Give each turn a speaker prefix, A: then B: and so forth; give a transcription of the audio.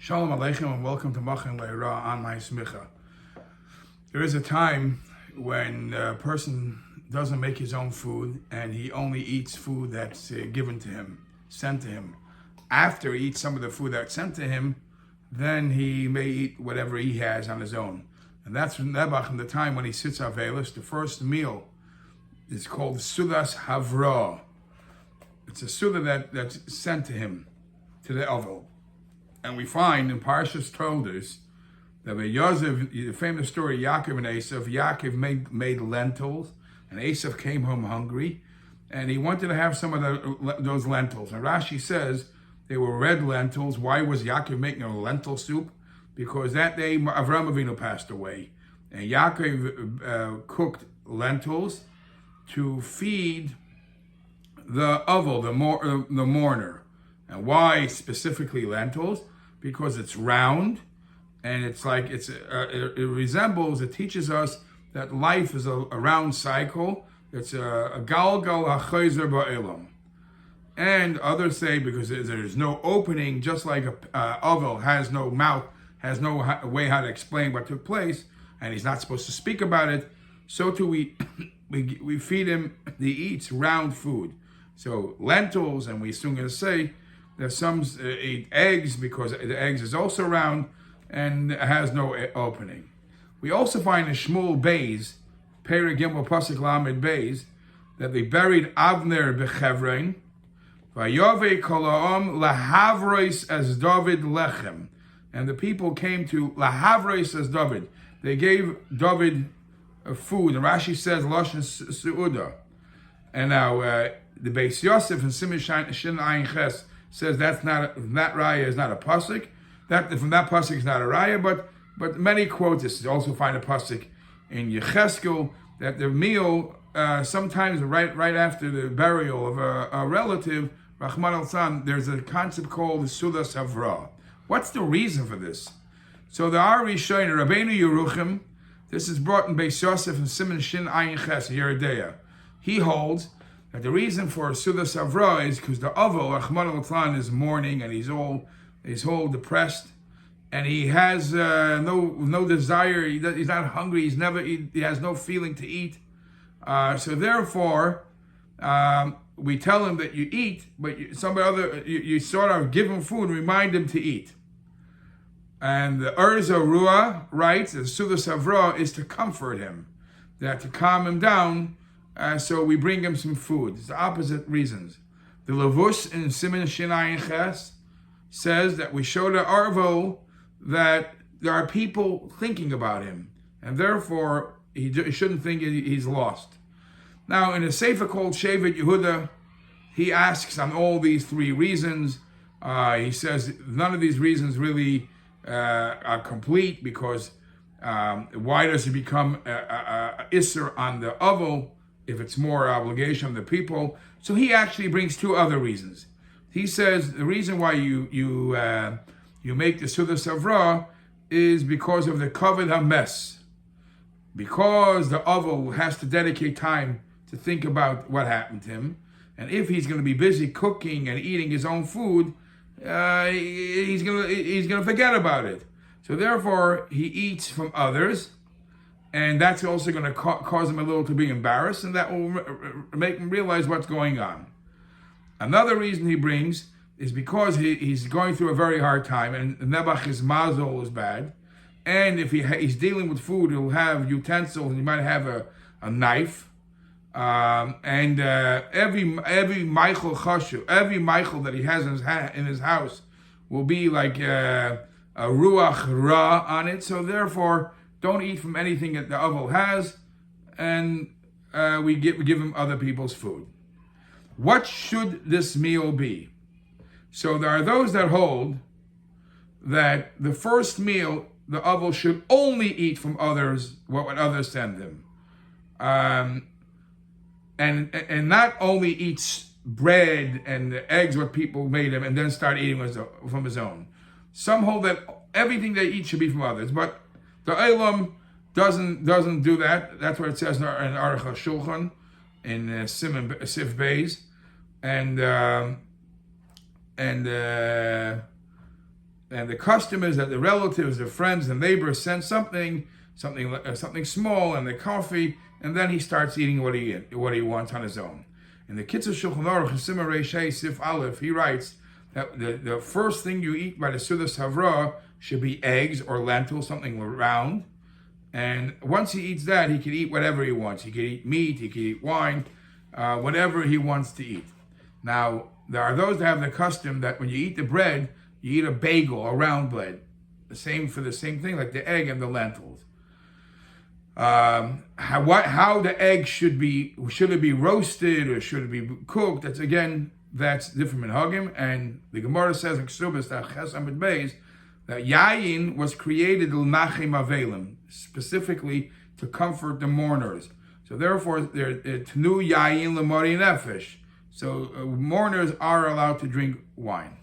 A: Shalom Aleichem and welcome to Machin Le'ira on my smicha. There is a time when a person doesn't make his own food and he only eats food that's given to him, sent to him. After he eats some of the food that's sent to him, then he may eat whatever he has on his own. And that's from Nebuch, in the time when he sits Avelis. The first meal is called Sa'udat Habrאה. It's a Sa'udah that's sent to him, to the Ovel. And we find in Parshas Toldos that when Yosef, the famous story, Yaakov and Esav, Yaakov made lentils, and Esav came home hungry, and he wanted to have some of those lentils. And Rashi says they were red lentils. Why was Yaakov making a lentil soup? Because that day Avraham Avinu passed away, and Yaakov cooked lentils to feed the Ovel, the mourner. And why specifically lentils? Because it's round, and it resembles, it teaches us that life is a round cycle. It's a galgal ha'chayzer ba'elam. And others say because there's no opening, just like a ovel has no mouth, has no way how to explain what took place, and he's not supposed to speak about it, so too we feed him, he eats round food. So lentils, and we're soon going to say, that some eat eggs because the eggs is also round and has no opening. We also find in Shmuel Beis, Perek Gimel Pasuk Lamed Beis, that they buried Avner b'Chevron, Vayove kol ha'am lahavros as David lechem, and the people came to lahavros as David. They gave David food, and Rashi says Lashon Sa'udah. And now the Beis Yosef and Siman Shin Ayin Ches says that raya is not a pasuk. That from that pasuk is not a raya, but many quote this. You also find a pasuk in Yecheskel that the meal sometimes right after the burial of a relative, Rahman al-San, there's a concept called the Sa'udat Habrאה. What's the reason for this? So the Ari Rishonim, Rabbeinu Yeruchim, this is brought in Beis Yosef and Siman Shin Ayin Ches Yeridea. He holds that the reason for Sa'udat Habrאה is because the Ovel, Rahman al-San, is mourning and he's all depressed, and he has no desire. He's not hungry. He has no feeling to eat. So therefore, we tell him that you eat, but you sort of give him food, remind him to eat. And the Urza Ruah writes that Sa'udat Habrאה is to comfort him, that to calm him down. So we bring him some food. It's the opposite reasons. The Levus in Siman Shin Ayin Ches says that we show the Arvo that there are people thinking about him, and therefore he shouldn't think he's lost. Now, in a sefer called Shevet Yehuda, he asks on all these three reasons. He says none of these reasons really are complete, because why does it become a Isser on the Ovel if it's more obligation of the people? So he actually brings two other reasons. He says the reason why you make the Sa'udat Habrאה is because of the Kavod HaMes, because the Ovel has to dedicate time to think about what happened to him, and if he's going to be busy cooking and eating his own food, he's going to forget about it. So therefore, he eats from others. And that's also going to cause him a little to be embarrassed, and that will make him realize what's going on. Another reason he brings is because he's going through a very hard time, and Nebuch's mazel is bad. And if he's dealing with food, he'll have utensils, and he might have a knife. And every Michael Chashu, every Michael that he has in his house will be like a Ruach Ra on it. So therefore, don't eat from anything that the Ovel has, and we give him other people's food. What should this meal be? So there are those that hold that the first meal, the Ovel should only eat from others what others send him, and not only eats bread and the eggs what people made him, and then start eating from his own. Some hold that everything they eat should be from others, but the Eilam doesn't do that. That's what it says in Aruch HaShulchan, in Sif Beis, and And the custom is that the relatives, the friends, the neighbors send something small, and the coffee, and then he starts eating what he wants on his own. In the Kitzur Shulchan Aruch, Chesima Reishei Sif Aleph, he writes that the first thing you eat by the Seudas Havrah should be eggs or lentils, something round. And once he eats that, he can eat whatever he wants. He can eat meat, he can eat wine, whatever he wants to eat. Now, there are those that have the custom that when you eat the bread, you eat a bagel, a round bread. The same thing, like the egg and the lentils. How the egg should it be roasted or should it be cooked? That's different minhagim. And the Gemara says in Ksubas that Chesam Amud Beis that yayin was created l'nachem avelim, specifically to comfort the mourners. So therefore, they're tenu yayin l'mari nefesh. So mourners are allowed to drink wine.